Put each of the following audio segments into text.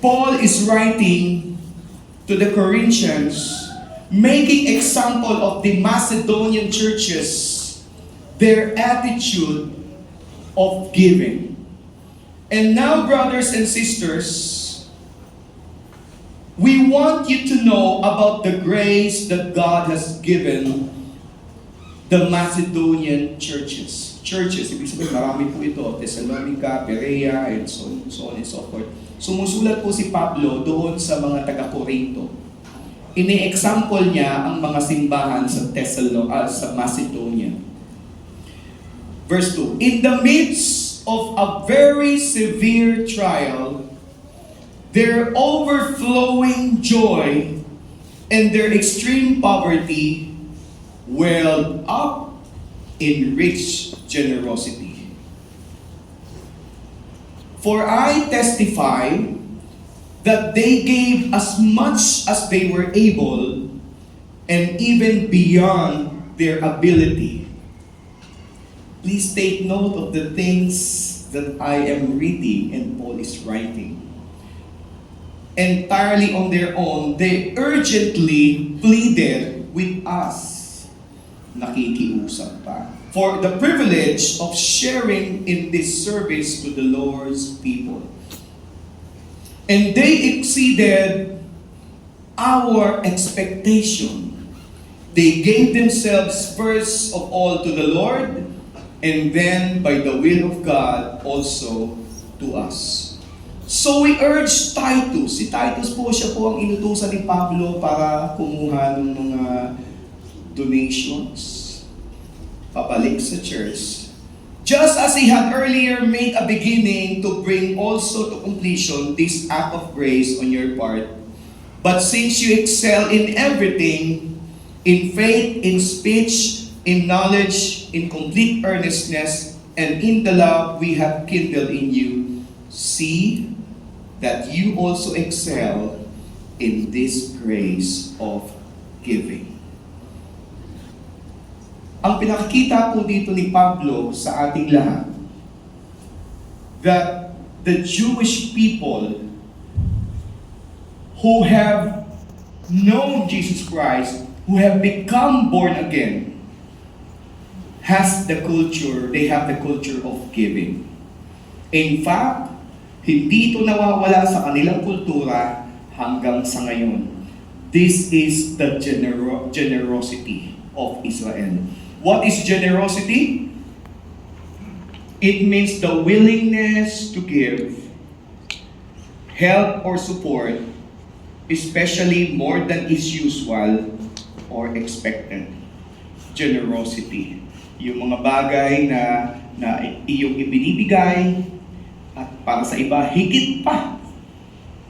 Paul is writing to the Corinthians, making example of the Macedonian churches, their attitude of giving. And now, brothers and sisters, we want you to know about the grace that God has given the Macedonian churches. Churches, ibig sabihin marami po ito, Thessalonica, Berea, and so on and so forth. Sumusulat po si Pablo doon sa mga taga-Corinto. Ini-example niya ang mga simbahan sa sa Macedonia. Verse 2, in the midst of a very severe trial, their overflowing joy and their extreme poverty welled up in rich generosity. For I testify that they gave as much as they were able and even beyond their ability. Please take note of the things that I am reading and Paul is writing. Entirely on their own, they urgently pleaded with us. Nakikiusap pa. For the privilege of sharing in this service to the Lord's people. And they exceeded our expectation. They gave themselves first of all to the Lord, and then by the will of God also to us. So we urge Titus. Si Titus po, siya po ang inutusan ni Pablo para kumuha ng mga donations pabalik sa church. Just as he had earlier made a beginning to bring also to completion this act of grace on your part. But since you excel in everything, in faith, in speech, in knowledge, in complete earnestness, and in the love we have kindled in you, see that you also excel in this grace of giving. Ang pinakikita po dito ni Pablo sa ating lahat, that the Jewish people who have known Jesus Christ, who have become born again, they have the culture of giving. In fact, hindi ito nawawala sa kanilang kultura hanggang sa ngayon. This is the generosity of Israel. What is generosity? It means the willingness to give, help or support, especially more than is usual or expected. Generosity. Yung mga bagay na iyong ibinibigay at para sa iba, higit pa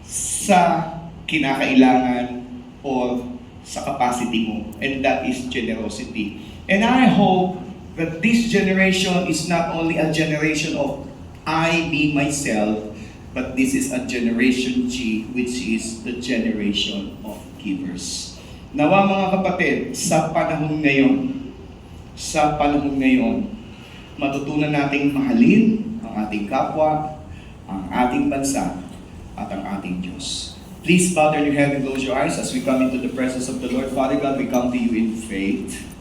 sa kinakailangan o sa capacity mo. And that is generosity. And I hope that this generation is not only a generation of I, me, myself, but this is a generation G, which is the generation of givers. Nawa mga kapatid, sa panahon ngayon, matutunan nating mahalin ang ating kapwa, ang ating bansa, at ang ating Diyos. Please bow down your head and close your eyes as we come into the presence of the Lord. Father God, we come to you in faith.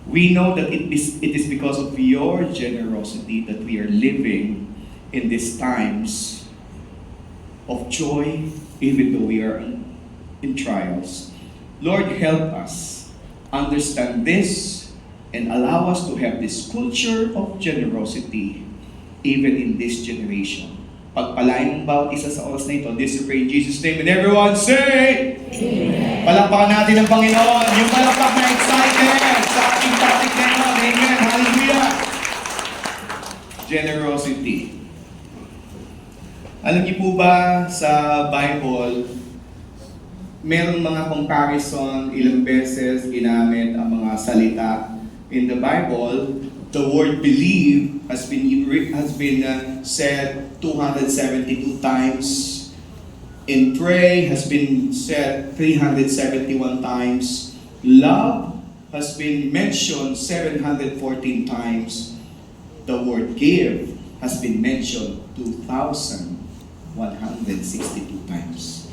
We know that it is because of your generosity that we are living in these times of joy, even though we are in trials. Lord, help us understand this and allow us to have this culture of generosity even in this generation. Pagpalain ng bawat isa sa oras na ito. This we pray in Jesus' name. And everyone say, Amen. Palakpakan natin ang Panginoon. Yung palakpak na excited sa ating topic na ito. Amen. Hallelujah. Generosity. Alam niyo po ba sa Bible, merong mga comparison, ilang beses ginamit ang mga salita in the Bible. The word believe has been said 272 times. In pray has been said 371 times. Love has been mentioned 714 times. The word give has been mentioned 2,000 162 times.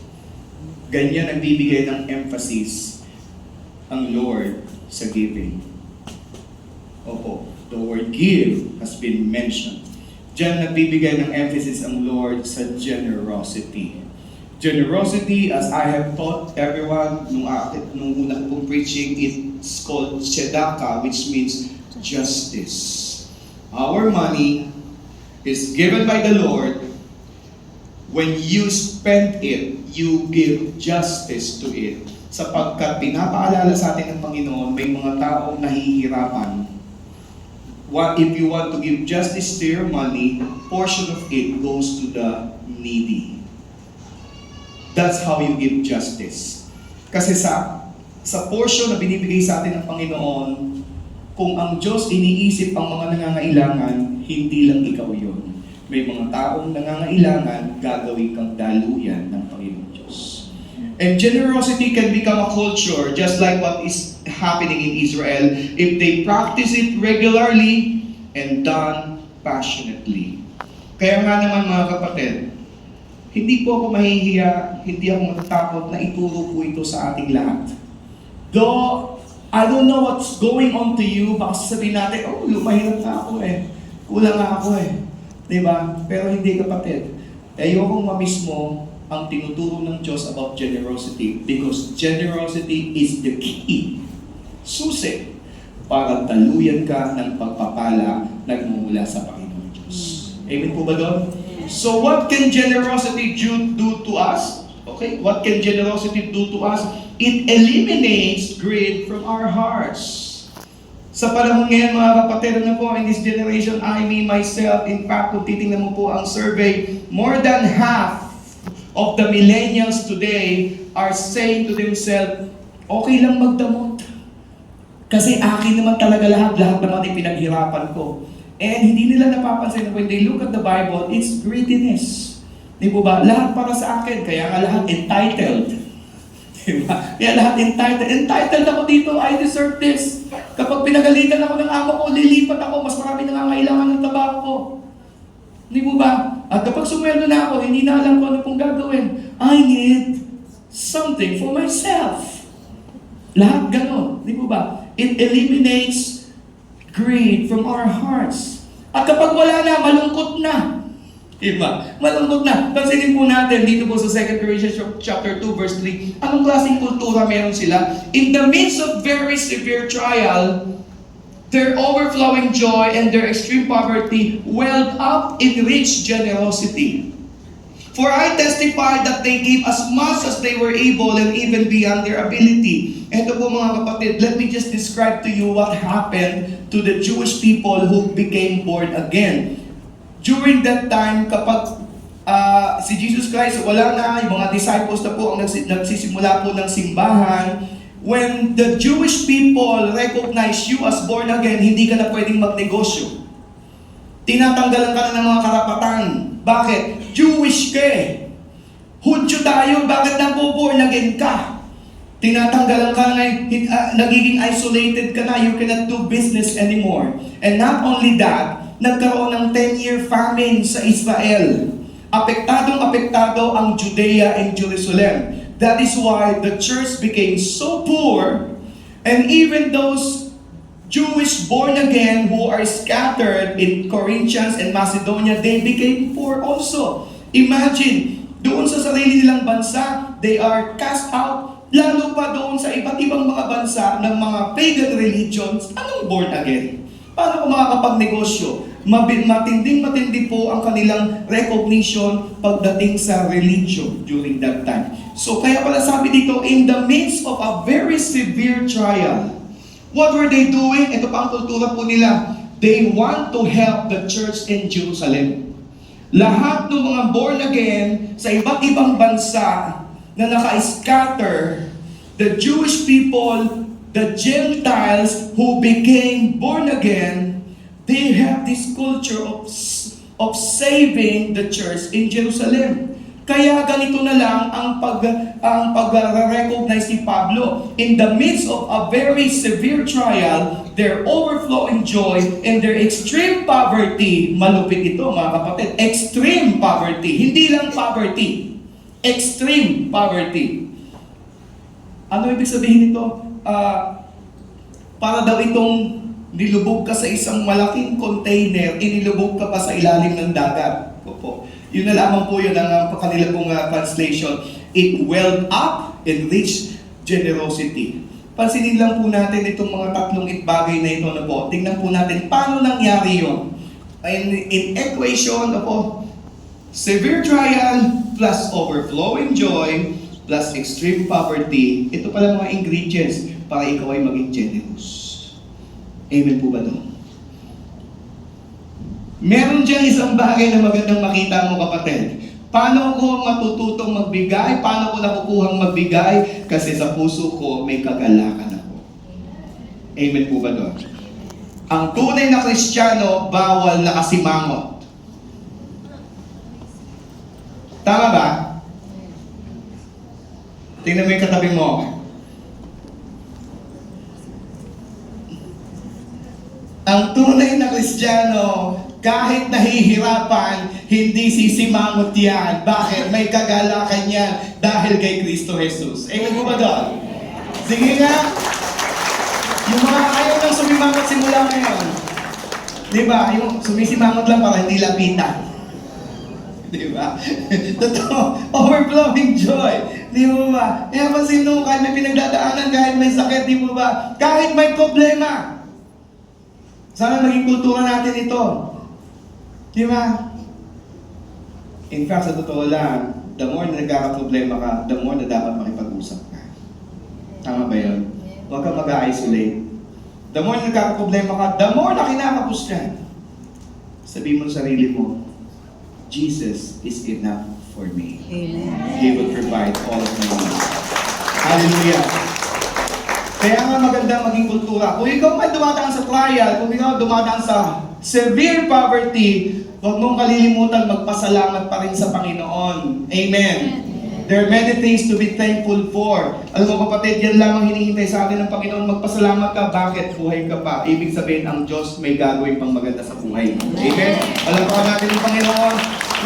Ganyan ang bibigay ng emphasis ang Lord sa giving. Opo, the word give has been mentioned. Diyan nagbibigay ng emphasis ang Lord sa generosity. Generosity, as I have taught everyone nung una kong preaching, it's called tzedakah, which means justice. Our money is given by the Lord. When you spend it, you give justice to it. Sapagkat pinapaalala sa atin ng Panginoon, may mga taong nahihirapan. If you want to give justice to your money, portion of it goes to the needy. That's how you give justice. Kasi sa portion na binibigay sa atin ng Panginoon, kung ang Diyos iniisip ang mga nangangailangan, hindi lang ikaw yun. May mga taong nangangailangan, gagawin kang daluyan ng Panginoon Diyos. And generosity can become a culture, just like what is happening in Israel, if they practice it regularly and done passionately. Kaya nga naman mga kapatid, hindi po ako mahihiya, hindi ako matatakot na ituro po ito sa ating lahat. Though, I don't know what's going on to you, baka sabihin natin, oh, lumahirap na ako kulang na ako diba? Pero hindi kapatid. Ayokong mamiss mo ang tinuturo ng Diyos about generosity, because generosity is the key, susi, para taluyan ka ng pagpapala nagmumula sa Panginoon Diyos. Amen po ba doon? So what can generosity do to us? Okay, what can generosity do to us? It eliminates greed from our hearts. Sa panahon ngayon mga kapatid, in this generation, I, me, myself, in fact, kung titingnan mo po ang survey, more than half of the millennials today are saying to themselves, okay lang magdamot. Kasi akin naman talaga lahat naman ay pinaghirapan ko. And hindi nila napapansin na when they look at the Bible, it's greediness. Di po ba? Lahat para sa akin, kaya nga lahat entitled. Diba? Kaya lahat entitled. Entitled ako dito, I deserve this. Kapag pinagalitan ako ng amo ko, lilipat ako, mas marami nangangailangan ng tabako ko. Di po ba? At kapag sumweldo na ako, hindi na alam ko ano pong gagawin. I need something for myself. Lahat ganon. Di po ba? It eliminates greed from our hearts. At kapag wala na, malungkot na. Diba? Malungkot na. Pansinin po natin dito po sa 2 Corinthians chapter 2 verse 3, anong klaseng kultura meron sila? In the midst of very severe trial, their overflowing joy and their extreme poverty welled up in rich generosity. For I testify that they gave as much as they were able and even beyond their ability. Ito po mga kapatid, let me just describe to you what happened to the Jewish people who became born again. During that time, kapag si Jesus Christ wala na, yung mga disciples na po ang nagsisimula po ng simbahan, when the Jewish people recognize you as born again, hindi ka na pwedeng magnegosyo. Tinatanggalan ka na ng mga karapatan. Bakit? Jewish ka Hudyo tayo, bakit napo-born again ka? Tinatanggalan ka na, nagiging isolated ka na, you cannot do business anymore. And not only that, nagkaroon ng 10-year famine sa Israel. Apektadong-apektado ang Judea and Jerusalem. That is why the church became so poor, and even those Jewish born again who are scattered in Corinthians and Macedonia, they became poor also. Imagine, doon sa sarili nilang bansa, they are cast out, lalo pa doon sa iba't ibang mga bansa ng mga pagan religions, anong born again? Paano kung makakapagnegosyo? Matinding-matindi po ang kanilang recognition pagdating sa religion during that time. So kaya pala sabi dito, in the midst of a very severe trial, what were they doing? Ito pa ang kultura po nila. They want to help the church in Jerusalem. Lahat ng mga born again sa iba't ibang bansa na naka-scatter, the Jewish people, the Gentiles who became born again, they have this culture of saving the church in Jerusalem. Kaya ganito na lang ang pag-recognize ni Pablo. In the midst of a very severe trial, their overflowing joy and their extreme poverty, malupit ito mga kapatid, extreme poverty, hindi lang poverty, extreme poverty. Ano ibig sabihin nito? Para daw itong nilubog ka sa isang malaking container, inilubog ka pa sa ilalim ng dagat. Opo. Yun na lamang po yun ang kanila pong translation. It welled up and reached generosity. Pansinin lang po natin itong mga tatlong bagay na ito na po. Tingnan po natin paano nangyari yun. In equation, po, severe trial plus overflowing joy plus extreme poverty. Ito pala mga ingredients para ikaw ay maging generous. Amen po ba doon? Meron dyan isang bagay na magandang makita mo kapatid. Paano ko matututong magbigay? Paano ko nakukuhang magbigay? Kasi sa puso ko may kagalakan ako. Amen po ba doon? Ang tunay na Kristiyano, bawal na kasimangot. Tama ba? Tingnan mo yung katabi mo. Ang tunay na Kristiyano, kahit nahihirapan, hindi sisimangot yan. Bakit? May kagalakan yan dahil kay Kristo Jesus. Amen po ba doon? Sige nga. Yung mga ayaw nang sumimangot simula ngayon. Di ba? Yung sumisimangot lang para hindi lapitan. Di ba? Totoo. Overflowing joy. Di mo ba? Kaya pansin mo, kahit may pinagdadaanan, kahit may sakit, di mo ba? Kahit may problema. Sana maging kultura natin ito. Di ba? In fact, sa totoo lang, the more na nagkakaproblema ka, the more na dapat makipag-usap ka. Tama ba yun? Huwag kang mag-isolate. The more na nagkakaproblema ka, the more na kinakapos ka. Sabihin mo sa sarili mo, Jesus is enough for me. Amen. He will provide all of my needs. Hallelujah. Kaya nga maganda maging kultura. Kung ikaw may dumadaan sa trial, kung ikaw dumadaan sa severe poverty, huwag mong kalilimutan magpasalamat pa rin sa Panginoon. Amen. There are many things to be thankful for. Alam mo kapatid, yan lamang hinihintay sa atin ng Panginoon. Magpasalamat ka, bakit buhay ka pa? Ibig sabihin, ang Diyos may gagawin pang maganda sa buhay mo. Amen? Alam pa natin ng Panginoon,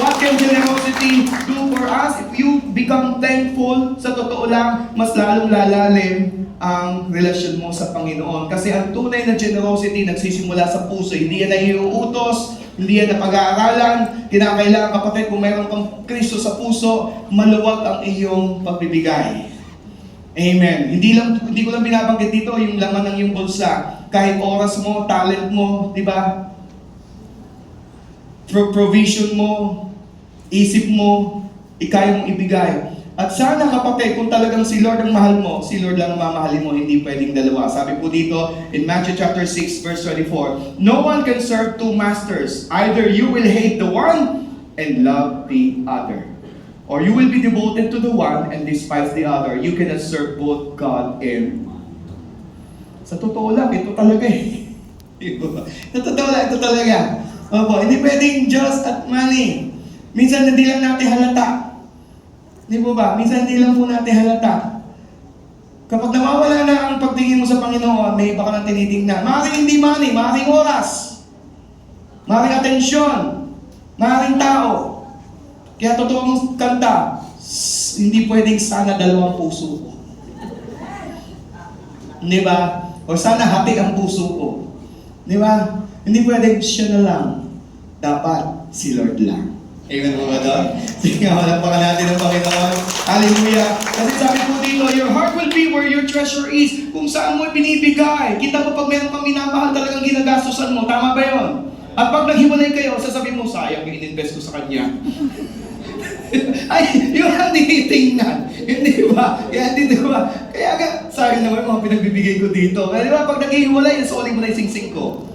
what can generosity do for us? If you become thankful, sa totoo lang, mas lalong lalalim ang relasyon mo sa Panginoon. Kasi ang tunay na generosity nagsisimula sa puso. Hindi yan na iuutos, hindi yan na pag-aaralan. Kinakailangan kapatid, kung mayroon kang Kristo sa puso, maluwag ang iyong pagbibigay. Amen. Hindi ko lang binabanggit dito yung laman ng iyong bulsa. Kahit oras mo, talent mo, di ba? Provision mo, isip mo, ikaya mong ibigay. At sana kapatid, kung talagang si Lord ang mahal mo, si Lord lang ang mamahalin mo, hindi pwedeng dalawa. Sabi po dito in Matthew chapter 6 verse 24, no one can serve two masters. Either you will hate the one and love the other, or you will be devoted to the one and despise the other. You cannot serve both God and sa totoo lang, ito talaga eh. Sa totoo lang, ito talaga. Opo, hindi pwedeng Diyos at money. Minsan hindi lang natin halata. Di ba ba? Minsan hindi lang po natin halata. Kapag nawawala na ang pagtingin mo sa Panginoon, may iba ka nang tinitingnan. Maaaring hindi money, maaaring oras, maaaring atensyon, maaaring tao. Kaya totoong kanta, hindi pwedeng sana dalawang puso ko. Di ba? O sana hati ang puso ko. Di ba? Hindi pwedeng siya na lang. Dapat si Lord lang. Amen po ba doon? Sige nga, malampakan natin ang Panginoon. Hallelujah! Kasi sabi po dito, your heart will be where your treasure is. Kung saan mo binibigay. Kita mo pag meron kang minamahal talagang ginagastusan mo. Tama ba yun? At pag naghiwalay kayo, sasabihin mo, sayang yung in-invest ko sa kanya. Ay, yun ang tinitingnan. Hindi ba? Hindi ba? Kaya nga, sayang naman mga pinagbibigay ko dito. Kaya di ba, pag naghihiwalay, nasoli mo na yung sing-sing ko.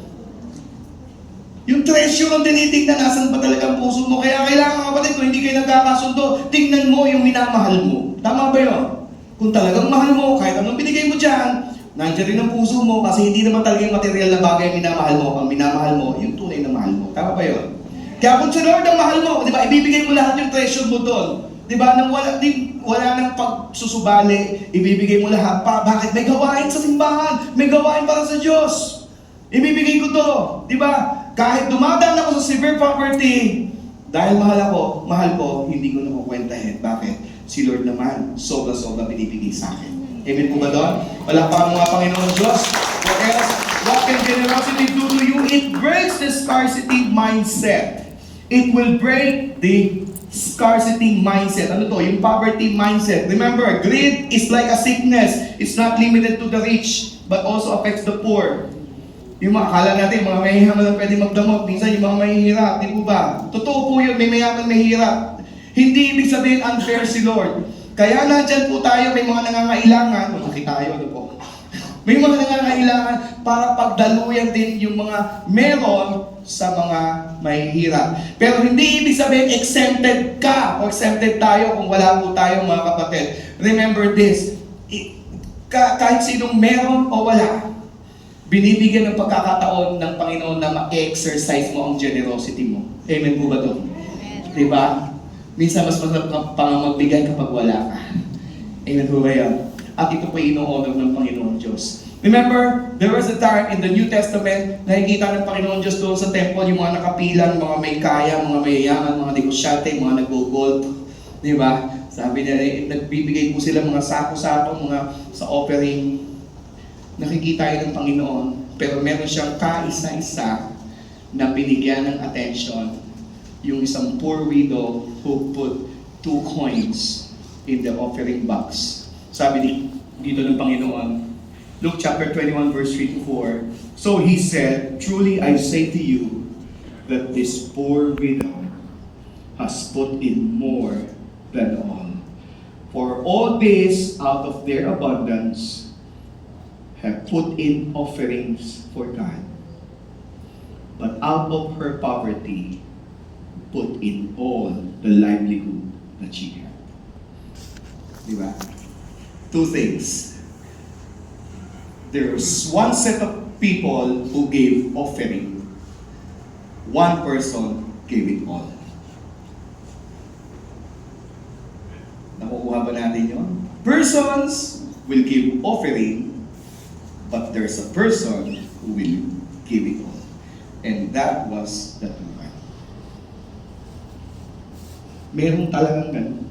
Yung treasure ang tinitingnan, nasan pa talaga ang puso mo. Kaya kailangan kapatid, kung hindi kayo nagkakasundo, tingnan mo yung minamahal mo. Tama ba yun? Kung talagang mahal mo, kahit anong binigay mo dyan, nandiyan rin ang puso mo kasi hindi naman talaga yung material na bagay ang minamahal mo. Ang minamahal mo, yung tunay na mahal mo. Tama ba yun? Kaya kung si Lord ang mahal mo, di ba, ibibigay mo lahat yung treasure mo doon. Di ba? Nang wala nang pagsusubali, ibibigay mo lahat pa. Bakit? May gawain sa simbahan. May gawain para sa Diyos. Ibibigay ko to. Di ba? Kahit dumadaan ako sa severe poverty, dahil mahal ko, hindi ko na kukwentahin. Bakit? Si Lord naman, sobra-sobra binibigay sa akin. Amen po ba doon? Wala pa mga Panginoon Diyos. What else? What can generosity do to you? It breaks the scarcity mindset. It will break the scarcity mindset. Ano to? Yung poverty mindset. Remember, greed is like a sickness. It's not limited to the rich, but also affects the poor. Yung mga akala natin, mga mayayaman lang pwede magdamot. Minsan yung mga mahihirap, di po ba? Totoo po yun, may mayaman mahihirap. Hindi ibig sabihin unfair si Lord. Kaya nandyan po tayo, may mga nangangailangan. Malaki tayo, ano po? May mga nangangailangan para pagdaluyan din yung mga meron sa mga mahihirap. Pero hindi ibig sabihin exempted ka o exempted tayo kung wala po tayo mga kapatid. Remember this, kahit sinong meron o wala, binibigyan ng pagkakataon ng Panginoon na ma-exercise mo ang generosity mo. Amen po ba doon? Diba? Minsan mas masarap pang magbigay kapag wala ka. Amen po ba yan? At ito pa ino-honor ng Panginoon Diyos. Remember, there was a time in the New Testament, nakikita ng Panginoon Diyos doon sa temple, yung mga nakapilang, mga may kaya, mga mayayaman, mga negosyante, mga nag-gold. Diba? Sabi niya, nagbibigay po sila mga sako-sako, mga sa offering. Nakikita yun ng Panginoon, pero meron siyang kaisa-isa na binigyan ng attention, yung isang poor widow who put 2 coins in the offering box. Sabi dito ng Panginoon, Luke chapter 21 verse 3 to 4, so he said, truly I say to you, that this poor widow has put in more than all. For all this out of their abundance have put in offerings for God, but out of her poverty put in all the livelihood that she had. Diba? 2 things. There's one set of people who gave offering. One person gave it all. Nakukuha ba natin yun? Persons will give offering, but there's a person who will give it all. And that was the true man. Meron talagang ganun.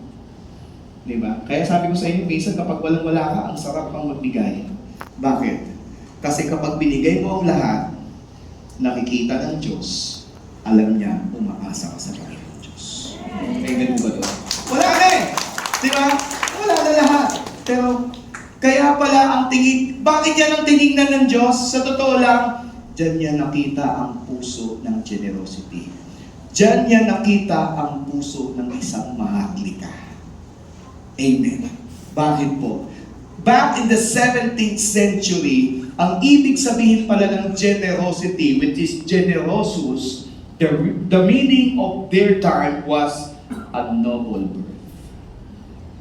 Diba? Kaya sabi ko sa inyo, minsan kapag walang-wala ka, ang sarap kang magbigay. Bakit? Kasi kapag binigay mo ang lahat, nakikita ng Diyos, alam niya, umaasa ka sa Panginoon Diyos. Amen ba doon? Wala na eh! Diba? Wala na lahat. Pero, kaya pala ang tingin, bakit yan ang tinignan ng Diyos? Sa totoo lang, diyan niya nakita ang puso ng generosity. Diyan niya nakita ang puso ng isang maharlika. Amen. Bakit po? Back in the 17th century, ang ibig sabihin pala ng generosity, which is generosus, the meaning of their time was a noble birth.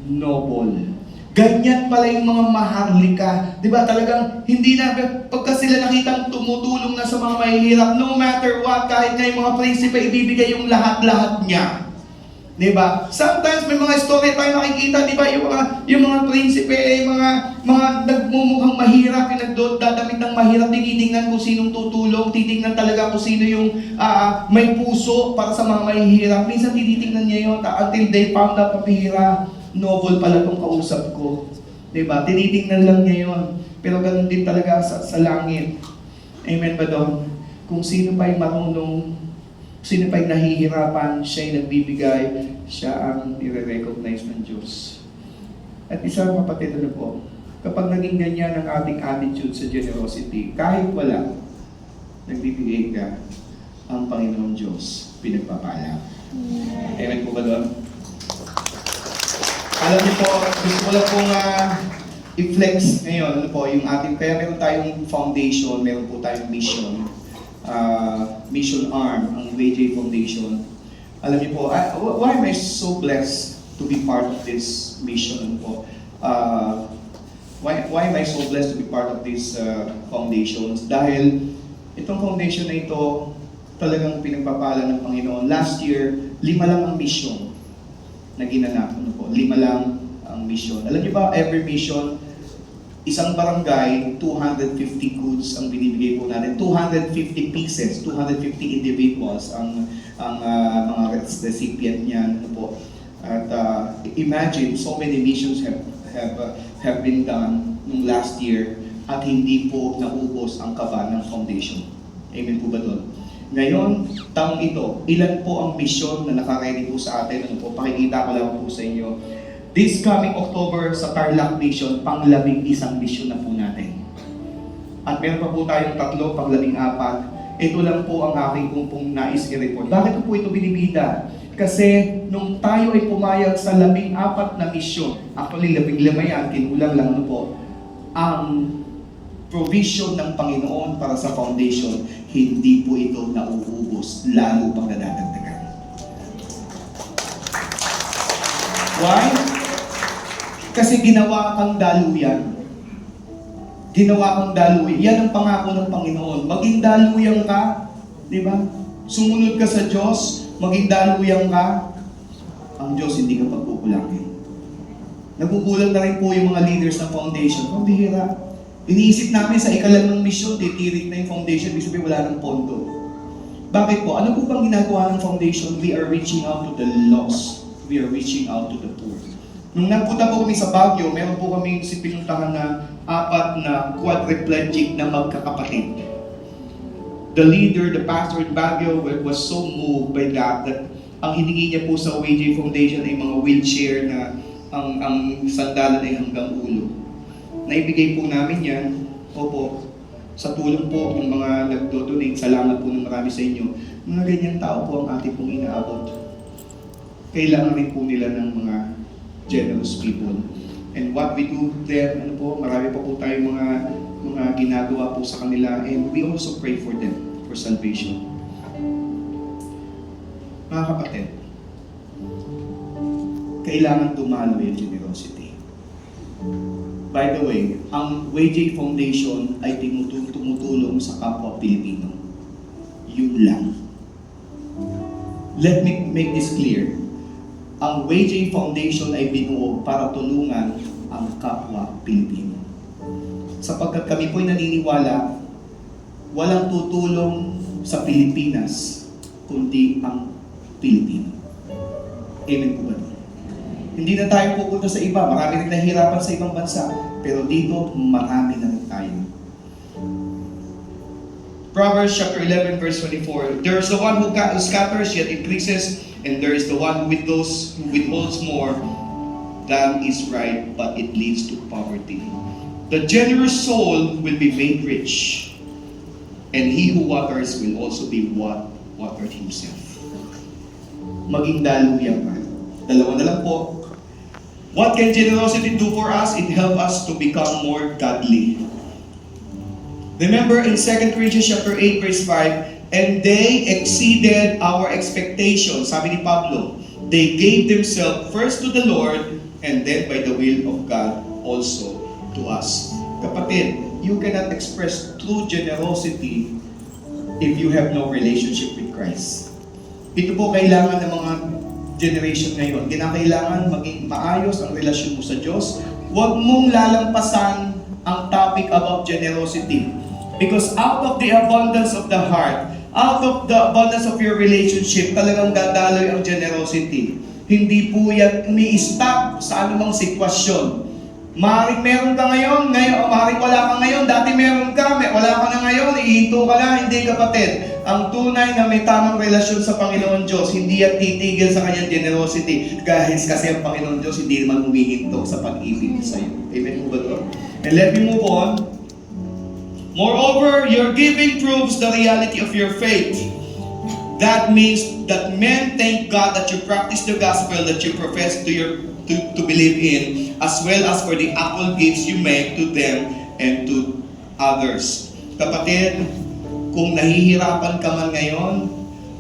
Noble. Ganyan pala yung mga maharlika. Di ba talagang hindi na, pagka sila nakitang tumutulong na sa mga mahihirap, no matter what, kahit nga yung mga prinsipe, ibibigay yung lahat-lahat niya. Di ba? Sometimes may mga story tayo nakikita, di ba? Yung mga prinsipe, mga nagmumukhang mahirap, yung nagdadamit ng mahirap, tinitingnan kung sinong tutulong, titingnan talaga kung sino yung may puso para sa mga mahihirap. Minsan tinitingnan niya yun until they found out papihira. Noble pala itong kausap ko. Diba? Tinitingnan lang niya yun. Pero ganun din talaga sa langit. Amen ba doon? Kung sino pa yung marunong, sino pa yung nahihirapan, siya yung nagbibigay, siya ang nire-recognize ng Diyos. At isa kapatid, ano po, kapag naging ganyan ang ating attitude sa generosity, kahit wala, nagbibigay ka, ang Panginoon Diyos pinagpapala. Amen po ba doon? Alam niyo po, gusto ko lang pong i-flex ngayon, ano po, yung ating, kaya meron tayong foundation, meron po tayong mission, mission arm, ang VJ Foundation. Alam niyo po, why am I so blessed to be part of this mission, ano po? Why am I so blessed to be part of this foundations? Dahil itong foundation na ito, talagang pinagpapala ng Panginoon. Last year, 5 lang ang mission. na ginanap. Ano po, 5 lang ang mission. Alam niyo ba, every mission, isang barangay, 250 goods ang binibigay po natin. 250 pieces, 250 individuals ang mga recipient niyan. Ano po. At imagine, so many missions have been done nung last year at hindi po naubos ang kaba ng foundation. Amen po ba doon? Ngayon, taong ito, ilan po ang mission na nakaready po sa atin? Ano po, pakikita ko lang po sa inyo. This coming October sa Tarlac Mission, pang-11 mission na po natin. At meron pa po tayong 3, pang-14. Ito lang po ang aking pong nais i-report. Bakit po ito binibida? Kasi nung tayo ay pumayag sa 14 na misyon, actually 15 yan, kinulang lang ano po, ang provision ng Panginoon para sa foundation, hindi po ito nauubos, lalo pang nadadagdagan. Why? Kasi ginawa kang daluyan. Ginawa kang daluyan. Yan ang pangako ng Panginoon. Maging daluyan ka, di ba? Sumunod ka sa Diyos, maging daluyan ka, ang Diyos hindi ka pagkukulangin. Nagugulang na rin po yung mga leaders ng foundation. Ang bihira. Iniisip namin sa ikalimang misyon, titirik na yung foundation, ibig sabihin wala ng pondo. Bakit po? Ano po bang ginagawa ng foundation? We are reaching out to the lost. We are reaching out to the poor. Nung nagpunta po kami sa Baguio, meron po kami pinuntahan na 4 na quadriplegic na magkakapatid. The leader, the pastor in Baguio was so moved by that ang hiningi niya po sa WJ Foundation ay mga wheelchair na ang sandalan ay hanggang ulo. Naibigay po namin yan, opo, sa tulong po ng mga nagdo-donate, salamat po ng marami sa inyo. Mga ganyang tao po ang ating pong inaabot. Kailangan rin po nila ng mga generous people. And what we do there, ano po, marami pa po tayong mga ginagawa po sa kanila, and we also pray for them, for salvation. Mga kapatid, kailangan dumalo yung generosity. By the way, ang WJ Foundation ay tumutulong sa kapwa Pilipino. Yun lang. Let me make this clear. Ang WJ Foundation ay binuo para tulungan ang kapwa Pilipino. Sapagkat kami po'y naniniwala, walang tutulong sa Pilipinas, kundi ang Pilipino. Amen po ba? Hindi na tayo pupunta sa iba. Marami rin nahihirapan sa ibang bansa. Pero dito, marami na rin tayo. Proverbs chapter 11 verse 24. There is the one who scatters yet increases, and there is the one who withholds more than is right, but it leads to poverty. The generous soul will be made rich, and he who waters will also be watered himself. Maging daluyan ka. Dalawa na lang po. What can generosity do for us? It helps us to become more godly. Remember in 2 Corinthians chapter 8 verse 5, and they exceeded our expectations. Sabi ni Pablo, they gave themselves first to the Lord and then by the will of God also to us. Kapatid, you cannot express true generosity if you have no relationship with Christ. Ito po kailangan ng mga generation ngayon. Kinakailangan maging maayos ang relasyon mo sa Diyos. Huwag mong lalampasan ang topic about generosity. Because out of the abundance of the heart, out of the abundance of your relationship, talagang dadaloy ang generosity. Hindi po yan umi-stop sa anumang sitwasyon. Maaaring meron ka ngayon, maaaring wala ka ngayon, dati meron ka, wala ka na ngayon, ihinto ka na, hindi kapatid. Ang tunay na may tamang relasyon sa Panginoon Diyos, hindi yan titigil sa kanyang generosity. Kasi ang Panginoon Diyos hindi naman humihinto sa pag-ibig sa iyo. Amen po ba ito? And let me move on. Moreover, your giving proves the reality of your faith. That means that men thank God that you practice the gospel that you profess to believe in, as well as for the ample gifts you make to them and to others. Kapatid, kung nahihirapan ka man ngayon,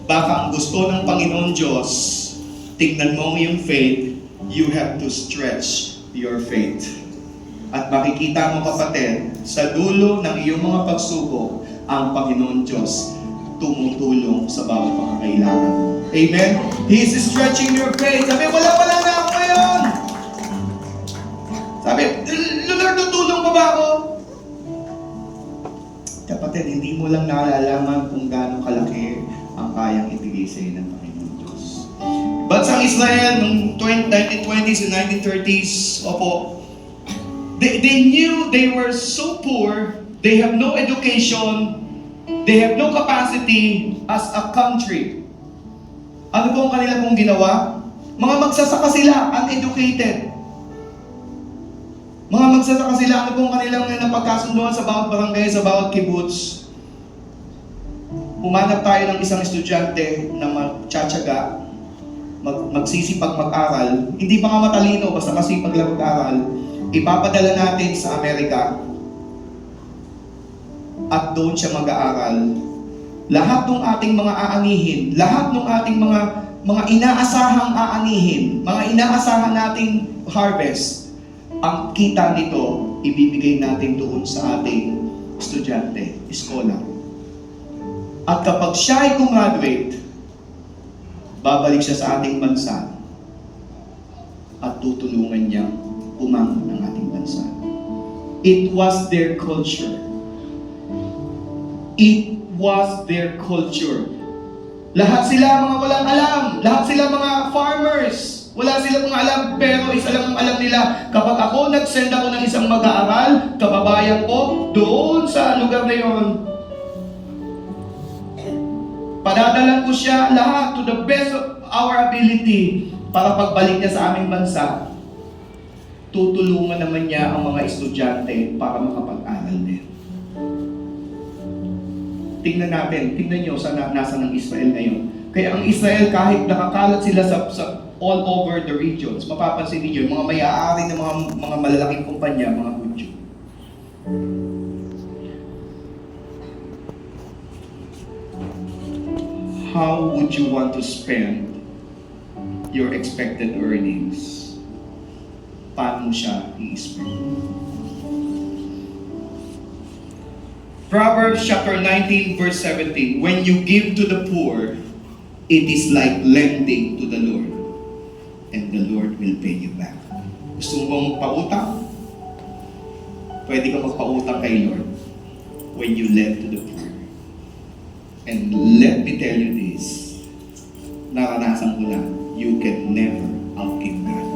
baka ang gusto ng Panginoon Diyos, tingnan mo yung faith, you have to stretch your faith. At makikita mo kapatid, sa dulo ng iyong mga pagsubok, ang Panginoon Diyos tumutulong sa bawat pangangailangan. Amen? He is stretching your faith. Sabi, wala na ako ngayon. Sabi, Lord, tutulong pa ba ako? Kapatid, hindi mo lang nalalaman kung gaano kalaki ang kayang ibigay sa iyo ng Panginoon Diyos. Bansang Israel, noong 1920s and 1930s, they knew they were so poor, they have no education, they have no capacity as a country. Ano po ang kanila pong ginawa? Mga magsasaka sila, uneducated. Mga magsasaka sila, ano pong kanilang napagkasunduan sa bawat barangay, sa bawat kibbutz? Humanap tayo ng isang estudyante na magtsatsaga, magsisipag mag-aral, hindi pa nga matalino, basta masipag lang mag-aral, ipapadala natin sa Amerika at doon siya mag-aaral. Lahat ng ating mga aanihin, lahat ng ating mga inaasahang aanihin, mga inaasahan nating harvest, ang kita nito, ibibigay natin doon sa ating estudyante, scholar. At kapag siya ay graduate, babalik siya sa ating bansa at tutulungan niya umangon ng ating bansa. It was their culture. It was their culture. Lahat sila mga walang alam. Lahat sila mga farmers. Wala sila mga alam, pero isa lang ang alam nila. Kapag ako nag-send ako ng isang mag-aaral, kababayan ko, doon sa lugar na yon, padadalan ko siya lahat to the best of our ability para pagbalik niya sa aming bansa, tutulungan naman niya ang mga estudyante para makapag-aral din. Tingnan nyo nasa ng Israel ngayon. Kaya ang Israel, kahit nakakalat sila sa all over the regions, mapapansin niyo yung mga may-aari ng mga malalaking kumpanya, mga Hudyo. How would you want to spend your expected earnings? Paano siya i-spend? Proverbs chapter 19 verse 17, when you give to the poor, it is like lending to the Lord, and the Lord will pay you back. Gusto mo bang magpautang? Pwede ka magpautang kay Lord when you lend to the poor. And let me tell you this, naranasan ko na, you can never outgive God.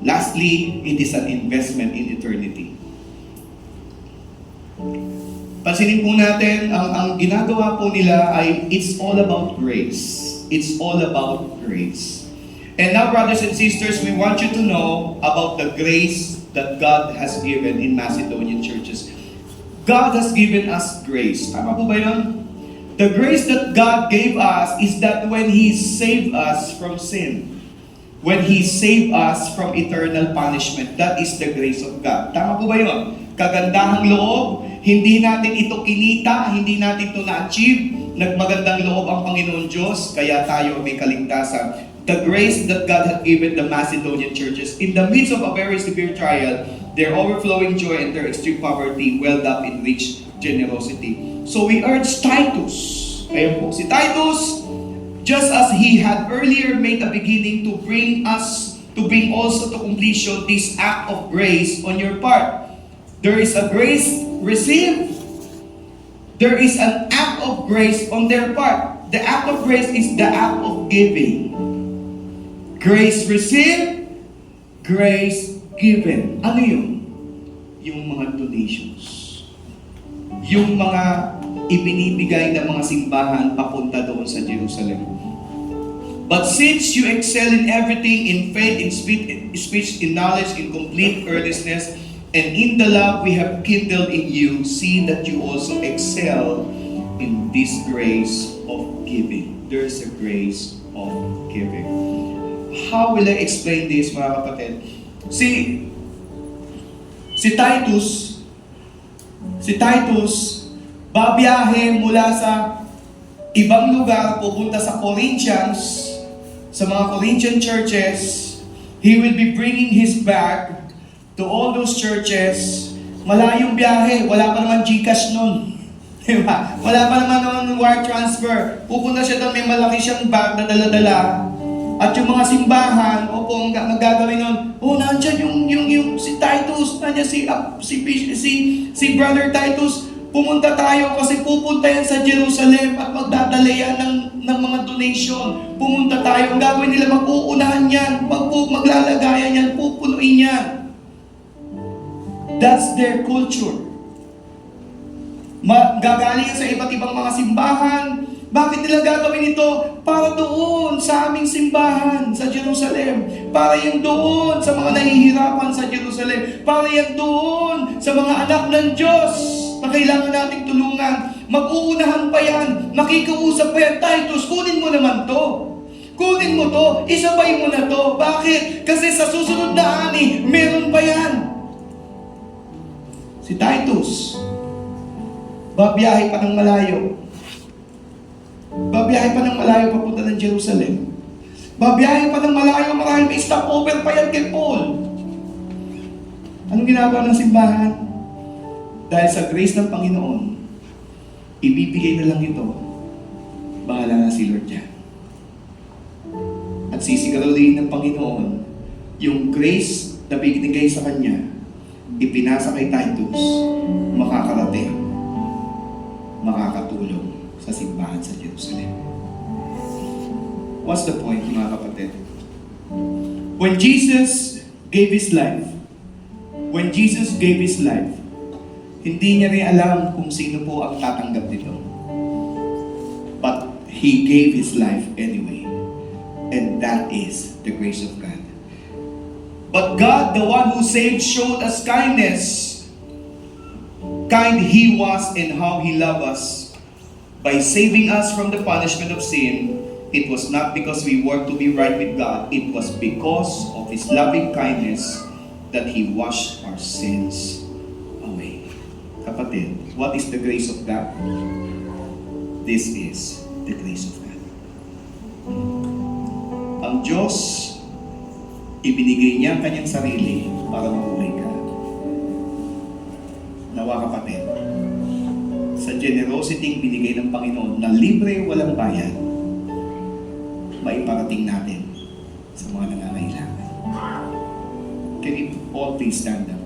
Lastly, it is an investment in eternity. Pansinin po natin, ang ginagawa po nila ay it's all about grace. It's all about grace. And now, brothers and sisters, we want you to know about the grace that God has given in Macedonian churches. God has given us grace. Tama po ba yun? The grace that God gave us is that when He saved us from sin, when He saved us from eternal punishment, that is the grace of God. Tama po ba yun? Kagandahang loob, hindi natin ito kinita, hindi natin ito na-achieve. Nagmagandang loob ang Panginoon Diyos, kaya tayo may kaligtasan. The grace that God had given the Macedonian churches, in the midst of a very severe trial, their overflowing joy and their extreme poverty welled up in rich generosity. So we urge Titus, ayun po, si Titus, just as he had earlier made a beginning to bring also to completion this act of grace on your part. There is a grace received. There is an act of grace on their part. The act of grace is the act of giving. Grace received, grace given. Ano yun? Yung mga donations. Yung mga ibinibigay ng mga simbahan papunta doon sa Jerusalem. But since you excel in everything, in faith, in speech, in knowledge, in complete earnestness, and in the love we have kindled in you, see that you also excel in this grace of giving. There is a grace of giving. How will I explain this, mga kapatid? Si Titus, babiyahe mula sa ibang lugar, pupunta sa Corinthians, sa mga Corinthian churches. He will be bringing his bag to all those churches, Malayong biyahe, wala pa naman GCash nun. Diba? Wala pa naman noon wire transfer. Pupunta siya doon, may malaki siyang bag na dala-dala. At yung mga simbahan, opo, ang gagawin nun, nandyan yung si Titus, nandyan si Brother Titus, pumunta tayo kasi pupunta yan sa Jerusalem at magdadala yan ng mga donation. Pumunta tayo, ang gagawin nila, mag-uunahan yan, maglalagayan yan, pupunuin yan. That's their culture. Gagaling sa iba't ibang mga simbahan. Bakit nila gagawin ito? Para doon sa aming simbahan sa Jerusalem. Para yan doon sa mga nahihirapan sa Jerusalem. Para yan doon sa mga anak ng Diyos na kailangan nating tulungan. Mag-uunahan pa yan. Makikiusap pa yan. Titus, kunin mo naman to. Kunin mo to. Isabay mo na to. Bakit? Kasi sa susunod na ani, meron pa yan. Si Titus, babiyahe pa ng malayo. Babiyahe pa ng malayo papunta ng Jerusalem. Babiyahe pa ng malayo, marahil may stopover pa yan kay Paul. Anong ginagawa ng simbahan? Dahil sa grace ng Panginoon, ibibigay na lang ito. Bahala na si Lord dyan. At sisiguraduhin ng Panginoon, yung grace na binigay sa Kanya, ipinasa kay Titus, makakarating, makakatulong sa simbahan sa Jerusalem. What's the point, mga kapatid? When Jesus gave His life, hindi niya rin alam kung sino po ang tatanggap nito. But He gave His life anyway. And that is the grace of God. But God, the one who saved, showed us kindness. Kind He was and how He loved us. By saving us from the punishment of sin, it was not because we worked to be right with God. It was because of His loving kindness that He washed our sins away. Kapatid, what is the grace of God? This is the grace of God. Ang Diyos, ibinigay niya ang Kanyang sarili para mabuhay ka. Nawa kapatid, sa generosity binigay ng Panginoon na libre, walang bayad, maiparating natin sa mga nangangailangan. Can we all please stand up?